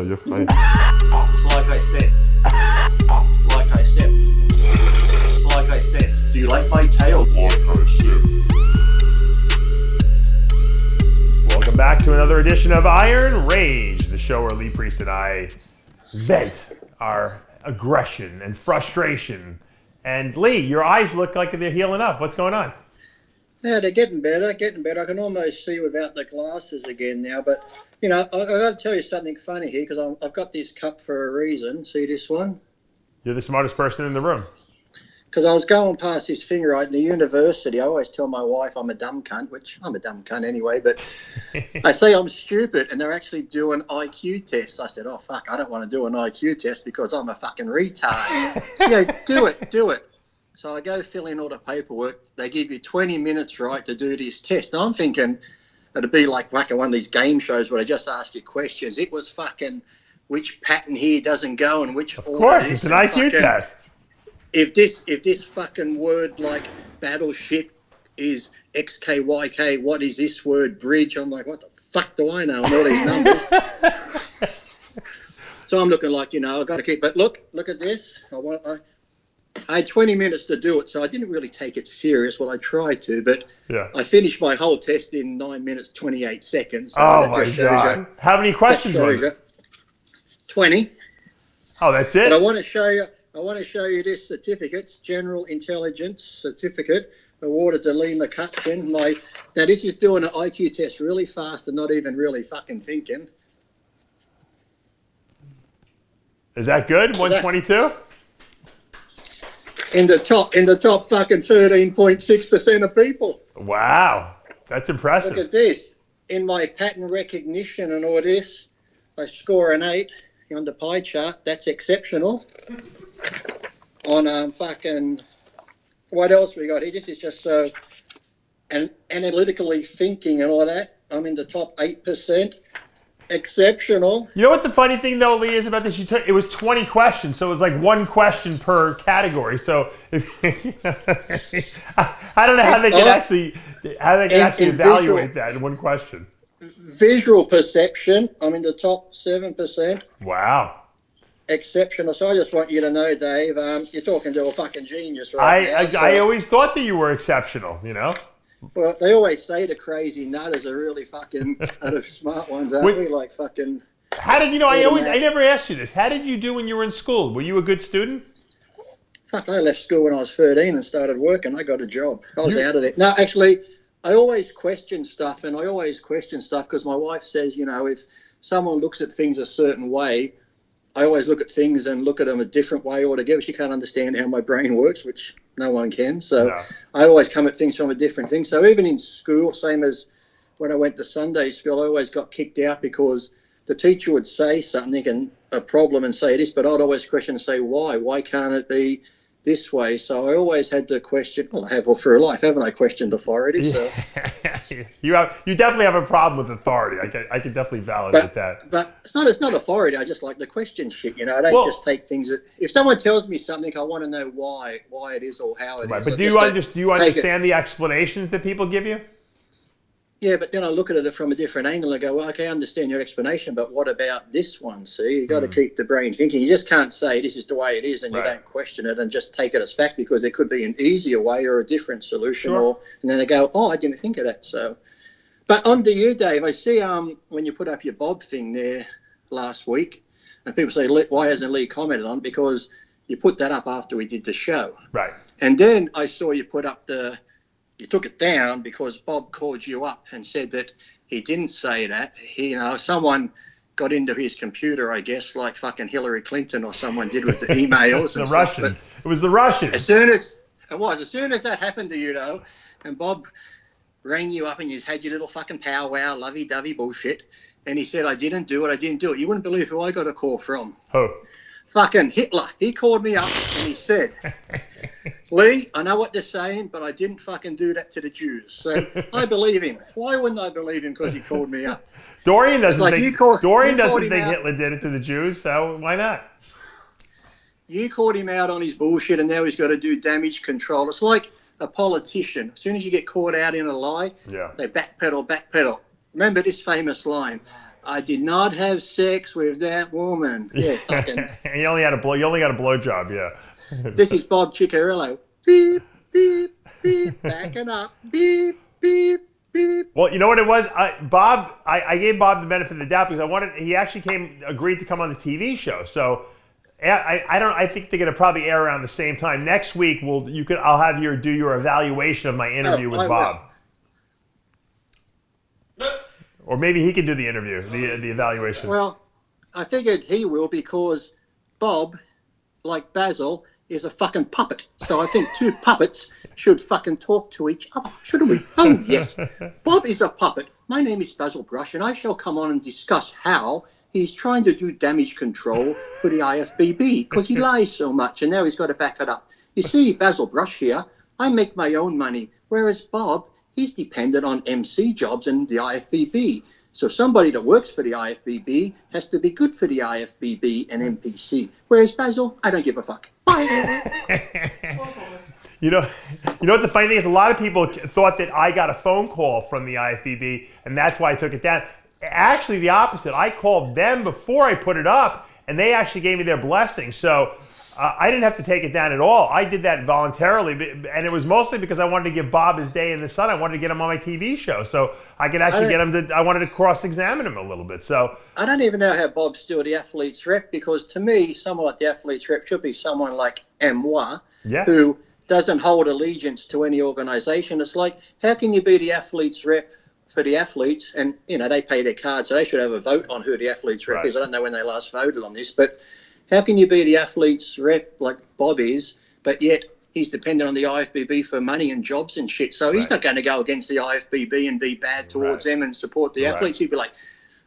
you're fine. Like I said. Do you like my tail? Welcome back to another edition of Iron Rage, the show where Lee Priest and I vent our aggression and frustration. And Lee, your eyes look like they're healing up. What's going on? Yeah, they're getting better. I can almost see without the glasses again now. But, you know, I've got to tell you something funny here because I've got this cup for a reason. See this one? You're the smartest person in the room. Because I was going past this thing, right, in the university. I always tell my wife I'm a dumb cunt, which I'm a dumb cunt anyway. But I say I'm stupid, and they're actually doing IQ tests. I said, oh, fuck, I don't want to do an IQ test because I'm a fucking retard. She goes, do it. So I go fill in all the paperwork. They give you 20 minutes, right, to do this test. Now I'm thinking it'd be like fucking one of these game shows where they just ask you questions. It was fucking which pattern here doesn't go and which order. Of course, it's an IQ test. If this fucking word like battleship is XKYK, what is this word bridge? I'm like, what the fuck do I know? And all these numbers. So I'm looking like, you know, I've got to keep. But look at this. I had 20 minutes to do it, so I didn't really take it serious. Well, I tried to, but yeah. I finished my whole test in 9 minutes, 28 seconds. So oh, my God. How many questions was it? 20. Oh, that's it? But I want to show you this certificate. It's General Intelligence Certificate, awarded to Lee McCutcheon. Now, this is doing an IQ test really fast and not even really fucking thinking. Is that good? 122? In the top fucking 13.6% of people. Wow, that's impressive. Look at this. In my pattern recognition and all this, I score an 8 on the pie chart. That's exceptional. On fucking, what else we got here? This is just so, and analytically thinking and all that. I'm in the top 8%. Exceptional. You know what the funny thing though, Lee, is about this? It was 20 questions, so it was like one question per category. So if, I don't know how they can actually evaluate that in one question. Visual perception, I'm in the top 7%. Wow. Exceptional. So I just want you to know, Dave, you're talking to a fucking genius right now. I always thought that you were exceptional, you know? Well, they always say the crazy nutters are really fucking are the smart ones, aren't we? Like fucking. How did you know? I never asked you this. How did you do when you were in school? Were you a good student? Fuck, I left school when I was 13 and started working. I got a job. I was out of it. No, actually, I always question stuff, because my wife says, you know, if someone looks at things a certain way, I always look at things and look at them a different way altogether. She can't understand how my brain works, which no one can. So no. I always come at things from a different thing. So even in school, same as when I went to Sunday school, I always got kicked out because the teacher would say something and a problem and say this, but I'd always question and say, why? Why can't it be this way? So I always had to question. Well, I have all through life, haven't I? Questioned authority. So you definitely have a problem with authority. I can definitely validate that. But it's not authority. I just like the question shit. You know, I don't just take things. If someone tells me something, I want to know why it is or how it is. But do you understand the explanations that people give you? Yeah, but then I look at it from a different angle and go, well, okay, I understand your explanation, but what about this one? See, you got to keep the brain thinking. You just can't say this is the way it is and you don't question it and just take it as fact, because there could be an easier way or a different solution. Sure. And then they go, oh, I didn't think of that. So, but on to you, Dave. I see when you put up your Bob thing there last week, and people say, why hasn't Lee commented on it? Because you put that up after we did the show. Right. And then I saw you put up you took it down because Bob called you up and said that he didn't say that. Someone got into his computer, I guess, like fucking Hillary Clinton or someone did with the emails. The Russians. It was the Russians. As soon as that happened to you, though, and Bob rang you up and you had your little fucking powwow, lovey-dovey bullshit, and he said, I didn't do it. You wouldn't believe who I got a call from. Who? Fucking Hitler. He called me up and he said, Lee, I know what they're saying, but I didn't fucking do that to the Jews. So I believe him. Why wouldn't I believe him? Because he called me up. Dorian doesn't think Hitler did it to the Jews, so why not? You called him out on his bullshit and now he's got to do damage control. It's like a politician. As soon as you get caught out in a lie, they backpedal. Remember this famous line, I did not have sex with that woman. Yeah, fucking. You only got a blowjob, yeah. This is Bob Ciccarello. Beep, beep, beep, backing up. Beep, beep, beep. Well, you know what it was? Bob, I gave Bob the benefit of the doubt because he actually agreed to come on the TV show. So I think they're going to probably air around the same time. Next week, I'll have you do your evaluation of my interview with Bob. Or maybe he can do the interview, the evaluation. Well, I figured he will because Bob, like Basil, is a fucking puppet. So I think two puppets should fucking talk to each other, shouldn't we? Oh, yes. Bob is a puppet. My name is Basil Brush, and I shall come on and discuss how he's trying to do damage control for the IFBB because he lies so much, and now he's got to back it up. You see, Basil Brush here, I make my own money, whereas Bob, he's dependent on MC jobs and the IFBB. So somebody that works for the IFBB has to be good for the IFBB and MPC. Whereas Basil, I don't give a fuck. Bye. You know what the funny thing is? A lot of people thought that I got a phone call from the IFBB, and that's why I took it down. Actually, the opposite. I called them before I put it up, and they actually gave me their blessing. So I didn't have to take it down at all. I did that voluntarily, and it was mostly because I wanted to give Bob his day in the sun. I wanted to get him on my TV show, so I could actually get him to. I wanted to cross-examine him a little bit. So I don't even know how Bob's still the athlete's rep, because to me, someone like the athlete's rep should be someone like Moi, who doesn't hold allegiance to any organization. It's like, how can you be the athlete's rep for the athletes? And they pay their card, so they should have a vote on who the athlete's rep is. I don't know when they last voted on this, but how can you be the athlete's rep like Bob is, but yet he's dependent on the IFBB for money and jobs and shit? So he's not going to go against the IFBB and be bad towards them and support the athletes. He'd be like,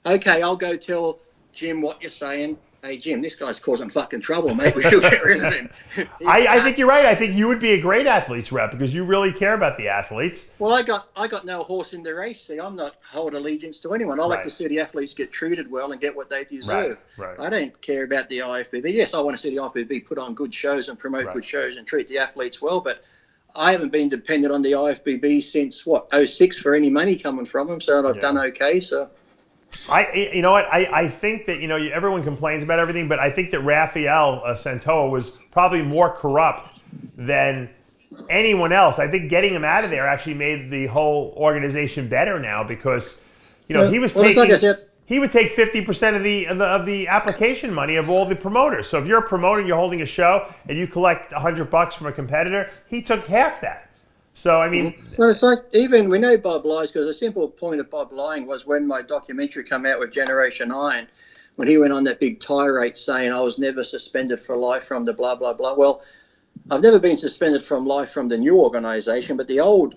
okay, I'll go tell Jim what you're saying. Hey, Jim, this guy's causing fucking trouble, mate. We should get rid of him. I think you're right. I think you would be a great athlete's rep because you really care about the athletes. Well, I got no horse in the race. See, I'm not hold allegiance to anyone. I like to see the athletes get treated well and get what they deserve. Right. I don't care about the IFBB. Yes, I want to see the IFBB put on good shows and promote good shows and treat the athletes well, but I haven't been dependent on the IFBB since, 06 for any money coming from them, so I've done okay, so... You know what? I think that everyone complains about everything, but I think that Rafael Santoa was probably more corrupt than anyone else. I think getting him out of there actually made the whole organization better now because he was he would take 50% of the application money of all the promoters. So if you're a promoter and you're holding a show and you collect $100 from a competitor, he took half that. So, I mean... Well, it's like, even we know Bob lies, because a simple point of Bob lying was when my documentary came out with Generation Iron, when he went on that big tirade saying I was never suspended for life from the blah, blah, blah. Well, I've never been suspended from life from the new organisation, but the old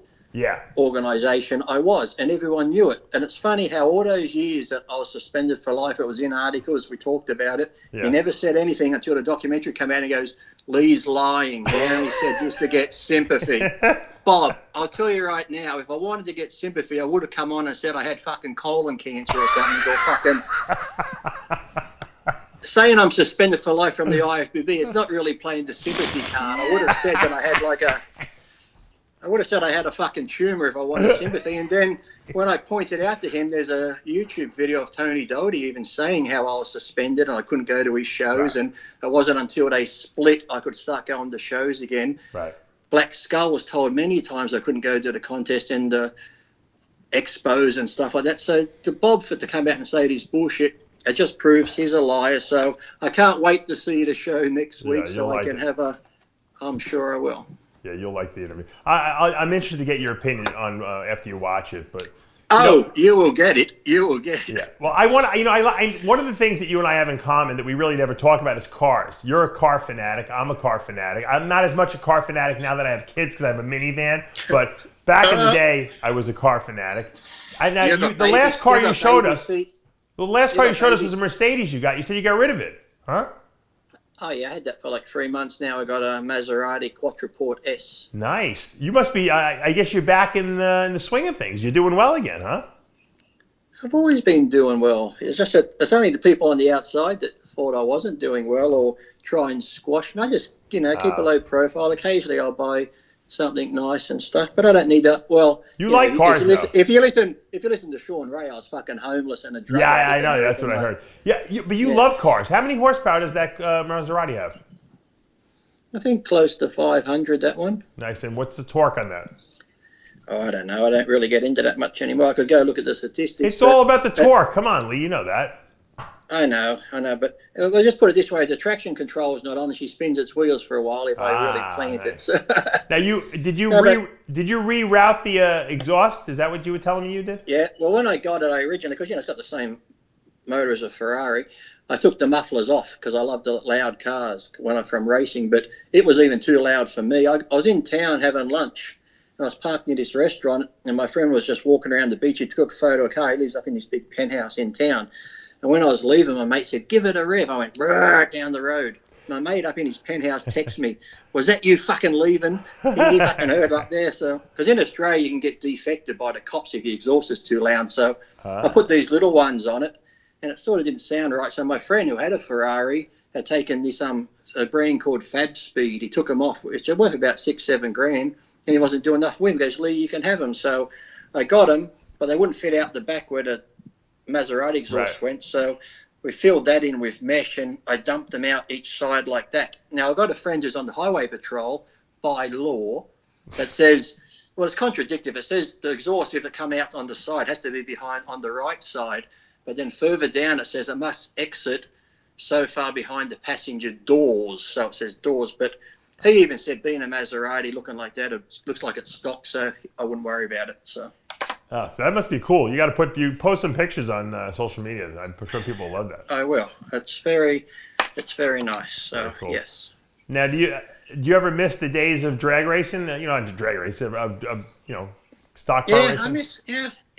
organisation I was, and everyone knew it. And it's funny how all those years that I was suspended for life, it was in articles, we talked about it. He never said anything until the documentary came out and he goes, Lee's lying. He only said this to get sympathy. Bob, I'll tell you right now, if I wanted to get sympathy, I would have come on and said I had fucking colon cancer or something. Or fucking saying I'm suspended for life from the IFBB, it's not really playing the sympathy card. I would have said that I had a fucking tumour if I wanted sympathy. And then when I pointed out to him, there's a YouTube video of Tony Doherty even saying how I was suspended and I couldn't go to his shows. And it wasn't until they split I could start going to shows again. Right. Black Skull was told many times I couldn't go to the contest and expos and stuff like that. So to Bob to come out and say this bullshit, it just proves he's a liar. So I can't wait to see the show next week so I can have I'm sure I will. Yeah, you'll like the interview. I'm interested to get your opinion on after you watch it, but... you will get it. You will get it. Yeah. Well, I want to, one of the things that you and I have in common that we really never talk about is cars. You're a car fanatic. I'm a car fanatic. I'm not as much a car fanatic now that I have kids because I have a minivan, but back in the day, I was a car fanatic. The last car you showed us was a Mercedes you got. You said you got rid of it, huh? Oh, yeah, I had that for like 3 months now. I got a Maserati Quattroporte S. Nice. You must be, I guess you're back in the swing of things. You're doing well again, huh? I've always been doing well. It's just that it's only the people on the outside that thought I wasn't doing well or try and squash me. I just, keep a low profile. Occasionally I'll buy something nice and stuff. But I don't need that. Well, You like cars, if you listen to Shawn Ray, I was fucking homeless and a drug Yeah, addict I know. and That's what I everything, heard. Yeah, but you love cars. How many horsepower does that Maserati have? I think close to 500, that one. Nice. And what's the torque on that? Oh, I don't know. I don't really get into that much anymore. I could go look at the statistics. It's all about the torque. Come on, Lee. You know that. I know. But we'll just put it this way: the traction control is not on, and she spins its wheels for a while if I really plant nice. it. So. Now, did you reroute the exhaust? Is that what you were telling me you did? Yeah. Well, when I got it, I originally, because it's got the same motor as a Ferrari, I took the mufflers off because I love the loud cars when I'm from racing. But it was even too loud for me. I was in town having lunch. I was parked near this restaurant, and my friend was just walking around the beach. He took a photo of a car. He lives up in this big penthouse in town. And when I was leaving, my mate said, "Give it a rev." I went down the road. My mate up in his penthouse texted me, "Was that you fucking leaving?" He fucking heard up there. So, because in Australia, you can get defected by the cops if your exhaust is too loud. So I put these little ones on it, and it sort of didn't sound right. So my friend who had a Ferrari had taken this a brand called Fab Speed. He took them off, which are worth about $6-7 grand. And he wasn't doing enough wind. He goes, "Lee, you can have them." So I got them, but they wouldn't fit out the back where the Maserati exhaust went. So we filled that in with mesh, and I dumped them out each side like that. Now, I've got a friend who's on the highway patrol by law that says, well, it's contradictory. It says the exhaust, if it come out on the side, has to be behind on the right side. But then further down, it says it must exit so far behind the passenger doors. So it says doors, but he even said, being a Maserati looking like that, it looks like it's stock, so I wouldn't worry about it. So that must be cool. You got to post some pictures on social media. I'm sure people will love that. I will. It's very nice. So cool. Yes. Now, do you ever miss the days of drag racing? Not drag racing, of stock car racing.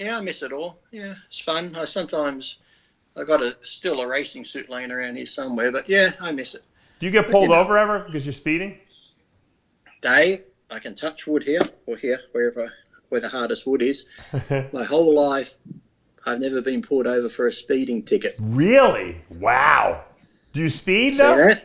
I miss it all. Yeah, it's fun. I got still a racing suit laying around here somewhere, but yeah, I miss it. Do you get pulled over ever because you're speeding? Dave, I can touch wood here or here, where the hardest wood is. My whole life, I've never been pulled over for a speeding ticket. Really? Wow. Do you speed though? Yeah.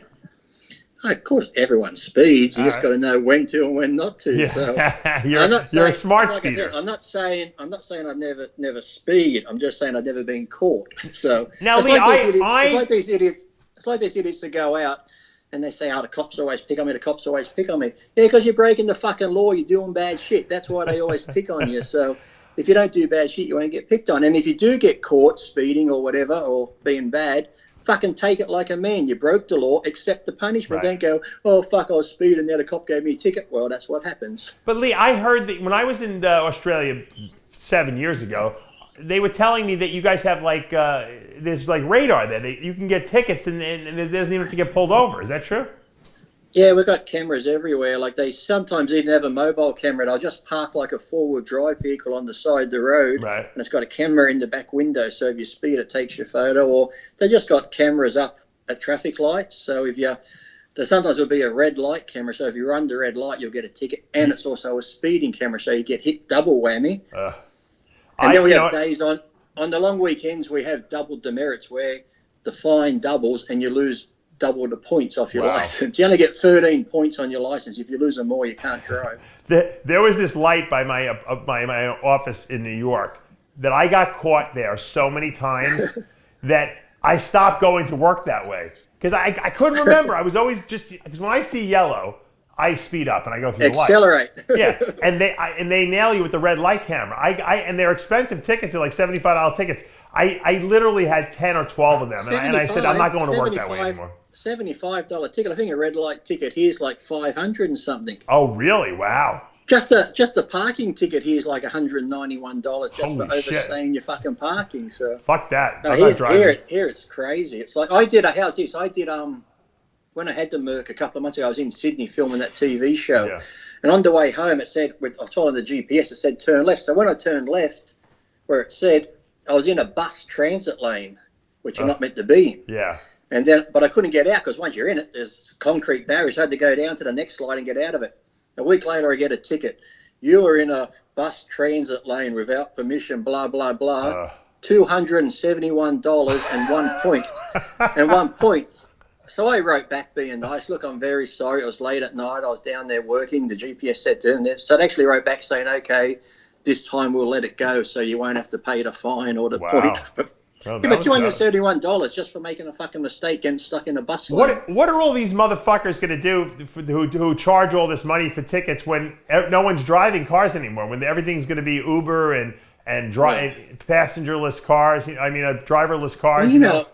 Of course, everyone speeds. You just got to know when to and when not to. Yeah. So you're a smart speeder. I'm not saying I've never speed. I'm just saying I've never been caught. So now, it's Lee, like these idiots. It's like these idiots that go out and they say, "Oh, the cops always pick on me. The cops always pick on me." Yeah, because you're breaking the fucking law. You're doing bad shit. That's why they always pick on you. So if you don't do bad shit, you won't get picked on. And if you do get caught speeding or whatever or being bad, fucking take it like a man. You broke the law, accept the punishment. Right. Don't go, "Oh, fuck, I was speeding, now the cop gave me a ticket." Well, that's what happens. But Lee, I heard that when I was in Australia 7 years ago, they were telling me that you guys have there's radar there. You can get tickets and it doesn't even have to get pulled over. Is that true? Yeah, we've got cameras everywhere. Like they sometimes even have a mobile camera. They'll just park like a four-wheel drive vehicle on the side of the road, right, and it's got a camera in the back window. So if you speed, it takes your photo. Or they just got cameras up at traffic lights. So sometimes there'll be a red light camera. So if you run the red light, you'll get a ticket. And it's also a speeding camera, so you get hit double whammy. And then we have days on the long weekends, we have double demerits where the fine doubles and you lose double the points off your license. You only get 13 points on your license. If you lose them more, you can't drive. There was this light by my office in New York that I got caught there so many times that I stopped going to work that way because I couldn't remember. I was always because when I see yellow, I speed up and I go through Accelerate. the light. Yeah, and they nail you with the red light camera. And they're expensive tickets. They're like $75 tickets. I literally had 10 or 12 of them, and I said I'm not going to work that way anymore. $75 ticket. I think a red light ticket here is like $500 and something. Oh, really? Wow. Just a parking ticket here is like $191 just Holy for overstaying your fucking parking. So fuck that. I'm not driving. Here it's crazy. It's like I did when I had the Merc a couple of months ago, I was in Sydney filming that TV show. Yeah. And on the way home, it said, I was following the GPS, it said turn left. So when I turned left, where it said, I was in a bus transit lane, which you're not meant to be in. Yeah. But I couldn't get out because once you're in it, there's concrete barriers. I had to go down to the next slide and get out of it. A week later, I get a ticket. You were in a bus transit lane without permission, blah, blah, blah. $271 and 1 point. And 1 point. So I wrote back being nice. Look, I'm very sorry. It was late at night. I was down there working. The GPS said doing this. So I actually wrote back saying, okay, this time we'll let it go so you won't have to pay the fine or the point. Oh, Yeah, but $271 just for making a fucking mistake and stuck in a bus lane. What are all these motherfuckers going to do who charge all this money for tickets when no one's driving cars anymore? When everything's going to be Uber and passengerless cars. I mean, driverless cars. Well,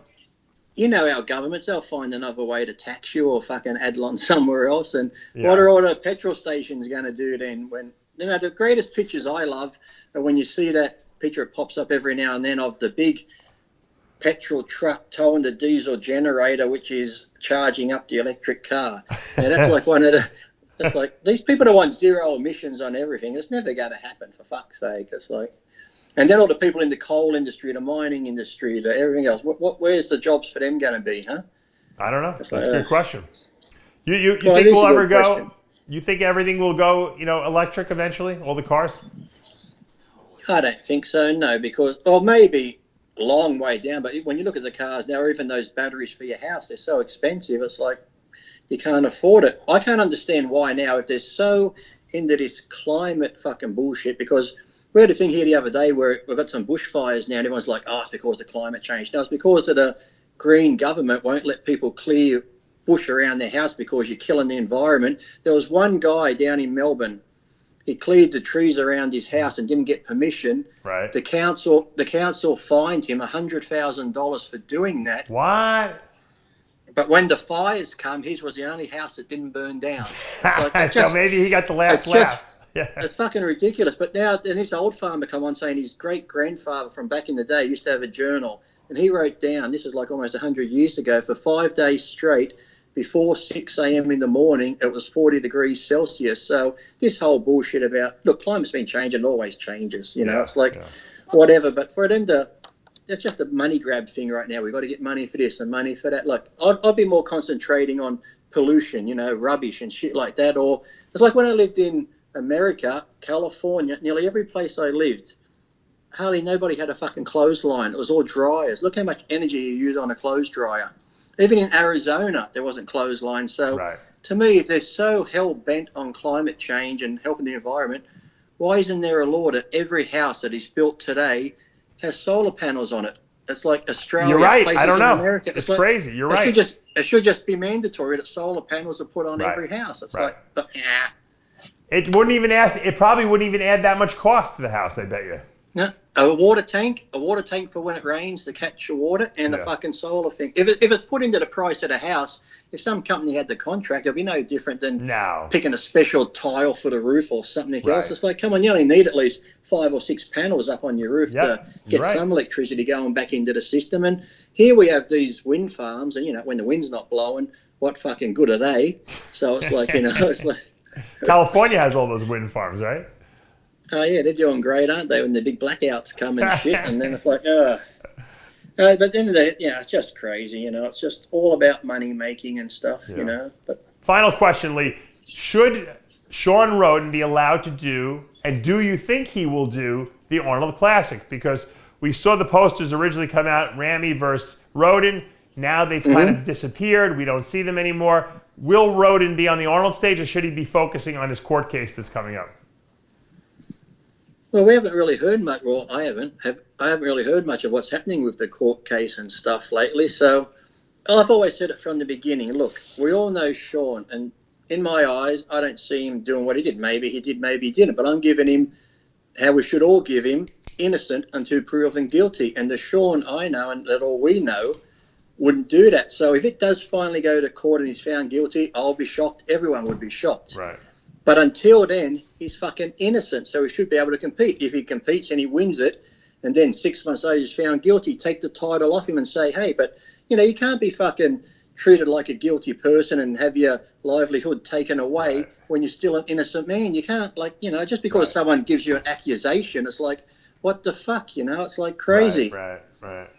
you know our governments, they'll find another way to tax you or fucking add on somewhere else. And what are all the petrol stations going to do then? When the greatest pictures I love are when you see that picture, it pops up every now and then of the big petrol truck towing the diesel generator, which is charging up the electric car. And that's like one of the. It's like these people that want zero emissions on everything. It's never going to happen, for fuck's sake. It's like, and then all the people in the coal industry, the mining industry, the everything else. Where's the jobs for them going to be, huh? I don't know. It's That's like, a good question. You think we'll ever go? Question. You think everything will go, electric eventually? All the cars? I don't think so. No, because maybe a long way down. But when you look at the cars now, or even those batteries for your house, they're so expensive. It's like you can't afford it. I can't understand why now, if they're so into this climate fucking bullshit, because we had a thing here the other day where we've got some bushfires now and everyone's like, it's because of climate change. No, it's because of the green government won't let people clear bush around their house because you're killing the environment. There was one guy down in Melbourne, he cleared the trees around his house and didn't get permission. Right. The council fined him $100,000 for doing that. What? But when the fires come, his was the only house that didn't burn down. It's like, so maybe he got the last laugh. Yeah. It's fucking ridiculous. But now, then this old farmer come on saying his great-grandfather from back in the day used to have a journal, and he wrote down, this is like almost 100 years ago, for 5 days straight, before 6 a.m. in the morning, it was 40 degrees Celsius. So this whole bullshit about, look, climate's been changing, it always changes, it's like whatever. But for them to, it's just a money grab thing right now. We've got to get money for this and money for that. Like, I'd be more concentrating on pollution, rubbish and shit like that. Or it's like when I lived in America, California, nearly every place I lived, hardly nobody had a fucking clothesline. It was all dryers. Look how much energy you use on a clothes dryer. Even in Arizona, there wasn't clothesline. So to me, if they're so hell-bent on climate change and helping the environment, why isn't there a law that every house that is built today has solar panels on it? It's like Australia. You're right. Places I don't know. in America. It's like, crazy. You're right. It should just be mandatory that solar panels are put on every house. It's like, It probably wouldn't even add that much cost to the house, I bet you. No, a water tank for when it rains to catch the water, and a fucking solar thing. If it's put into the price of the house, if some company had the contract, it'd be no different than picking a special tile for the roof or something else. It's like, come on, you only need at least 5 or 6 panels up on your roof to get some electricity going back into the system. And here we have these wind farms, and when the wind's not blowing, what fucking good are they? So it's like, it's like California has all those wind farms, right? Oh, yeah, they're doing great, aren't they, when the big blackouts come and shit, and then it's like, but then it's just crazy, it's just all about money-making and stuff, But final question, Lee. Should Shawn Rhoden be allowed to do, and do you think he will do, the Arnold Classic? Because we saw the posters originally come out, Ramy versus Rhoden. Now they've kind of disappeared. We don't see them anymore. Will Rhoden be on the Arnold stage, or should he be focusing on his court case that's coming up? Well, we haven't really heard much. Well, I haven't really heard much of what's happening with the court case and stuff lately. So I've always said it from the beginning. Look, we all know Shawn, and in my eyes, I don't see him doing what he did. Maybe he did, maybe he didn't. But I'm giving him how we should all give him, innocent until proven guilty. And the Shawn I know, and that all we know, wouldn't do that. So if it does finally go to court and he's found guilty, I'll be shocked. Everyone would be shocked. Right. But until then, he's fucking innocent, so he should be able to compete. If he competes and he wins it, and then 6 months later he's found guilty, take the title off him and say, hey, but, you can't be fucking treated like a guilty person and have your livelihood taken away when you're still an innocent man. You can't, just because someone gives you an accusation, it's like, what the fuck, It's like crazy. Right.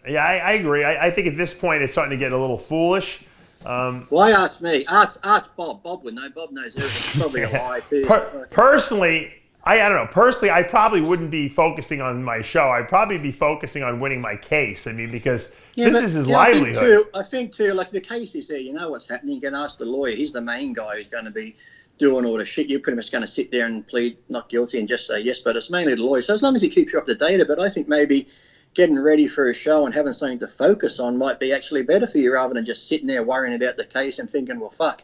Yeah, I agree. I think at this point it's starting to get a little foolish. Why ask me? Ask Bob. Bob would know. Bob knows everything. It's probably a lie too. Personally, I don't know. Personally, I probably wouldn't be focusing on my show. I'd probably be focusing on winning my case. I mean, because this is his livelihood. I think too, like the case is there, you know what's happening. You can ask the lawyer. He's the main guy who's going to be doing all the shit. You're pretty much going to sit there and plead not guilty and just say yes, but it's mainly the lawyer. So as long as he keeps you up to date, but I think maybe getting ready for a show and having something to focus on might be actually better for you rather than just sitting there worrying about the case and thinking, well, fuck,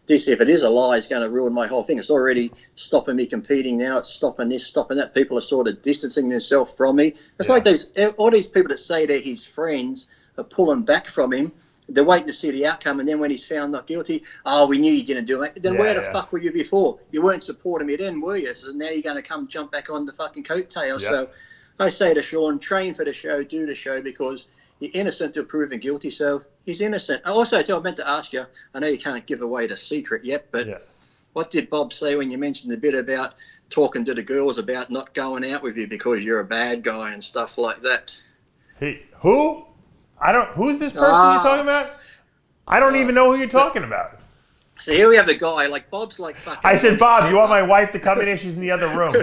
this, if it is a lie, is going to ruin my whole thing. It's already stopping me competing now. It's stopping this, stopping that. People are sort of distancing themselves from me. It's like all these people that say they're his friends are pulling back from him. They're waiting to see the outcome, and then when he's found not guilty, oh, we knew you didn't do it. Then where the fuck were you before? You weren't supporting me then, were you? So now you're going to come jump back on the fucking coattails. Yep. So I say to Shawn, train for the show, do the show, because you're innocent till proven guilty, so he's innocent. I also I meant to ask you, I know you can't give away the secret yet, but what did Bob say when you mentioned the bit about talking to the girls about not going out with you because you're a bad guy and stuff like that? Who? Who's this person you're talking about? I don't even know who you're talking about. So here we have the guy, like Bob's like fucking... I said, Bob, you want my wife to come in here? She's in the other room.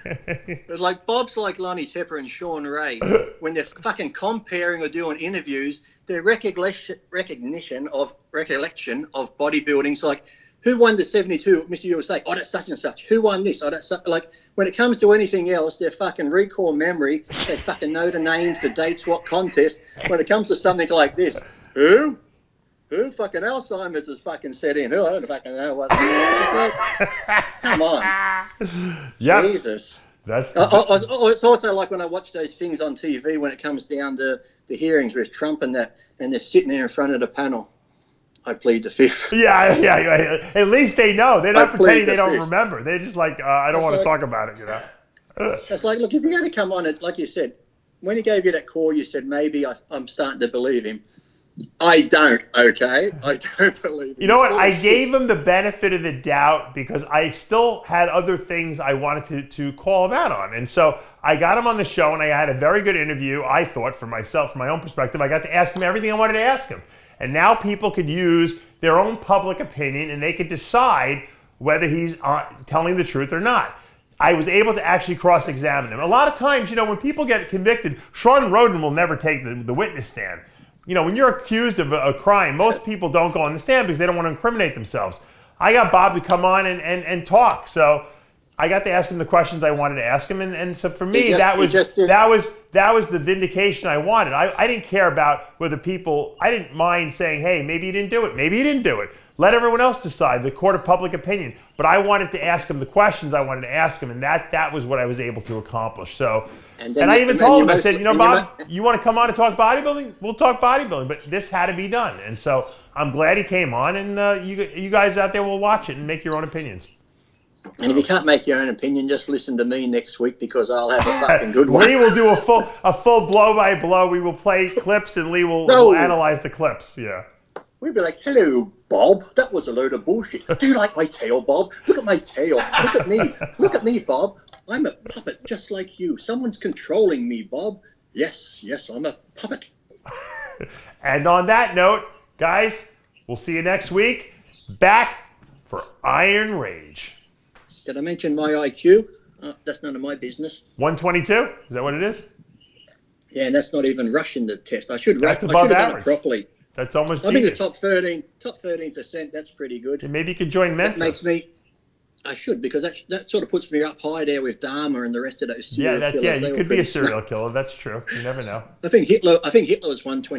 It's like Bob's like Lonnie Tepper and Shawn Ray. When they're fucking comparing or doing interviews, their recollection of bodybuilding's like, who won the 72? Mr. U will say, oh, that's such and such. Who won this? Oh, that's such. Like, when it comes to anything else, their fucking recall memory, they fucking know the names, the dates, what contest. When it comes to something like this, who? Who fucking Alzheimer's has fucking set in? Who? I don't fucking know what. It's like, come on. Yep. Jesus. It's also like when I watch those things on TV when it comes down to the hearings with Trump and that, and they're sitting there in front of the panel. I plead the fifth. Yeah. At least they know. They're not pretending they don't remember. They're just like, I don't want to talk about it, you know? It's like, look, if you're going to come on it, like you said, when he gave you that call, you said, maybe I'm starting to believe him. I don't, okay? I don't believe him. You know what? I gave him the benefit of the doubt because I still had other things I wanted to call him out on. And so I got him on the show, and I had a very good interview, I thought, for myself, from my own perspective. I got to ask him everything I wanted to ask him. And now people could use their own public opinion, and they could decide whether he's telling the truth or not. I was able to actually cross-examine him. A lot of times, you know, when people get convicted, Shawn Rhoden will never take the witness stand. You know, when you're accused of a crime, most people don't go on the stand because they don't want to incriminate themselves. I got Bob to come on and talk, so I got to ask him the questions I wanted to ask him, and so for me, that was the vindication I wanted. I didn't care about whether people, I didn't mind saying, hey, maybe you didn't do it, maybe you didn't do it. Let everyone else decide, the court of public opinion. But I wanted to ask him the questions I wanted to ask him, and that was what I was able to accomplish. So, and I even told him, I said, you know, Bob, you want to come on and talk bodybuilding? We'll talk bodybuilding, but this had to be done. And so I'm glad he came on, and you guys out there will watch it and make your own opinions. And if you can't make your own opinion, just listen to me next week because I'll have a fucking good one. Lee will do a full blow-by-blow. We will play clips, and Lee will analyze the clips. Yeah. We'd be like, hello, Bob. That was a load of bullshit. Do you like my tail, Bob? Look at my tail. Look at me. Look at me, Bob. I'm a puppet just like you. Someone's controlling me, Bob. Yes, I'm a puppet. And on that note, guys, we'll see you next week. Back for Iron Rage. Did I mention my IQ? That's none of my business. 122? Is that what it is? Yeah, and that's not even rushing the test. I should have done it properly. That's almost I'm in the top 13%. That's pretty good. And maybe you could join Mensa. That makes me... I should, because that sort of puts me up high there with Dahmer and the rest of those serial killers. Yeah, you could be a serial killer. That's true. You never know. I think Hitler was 120.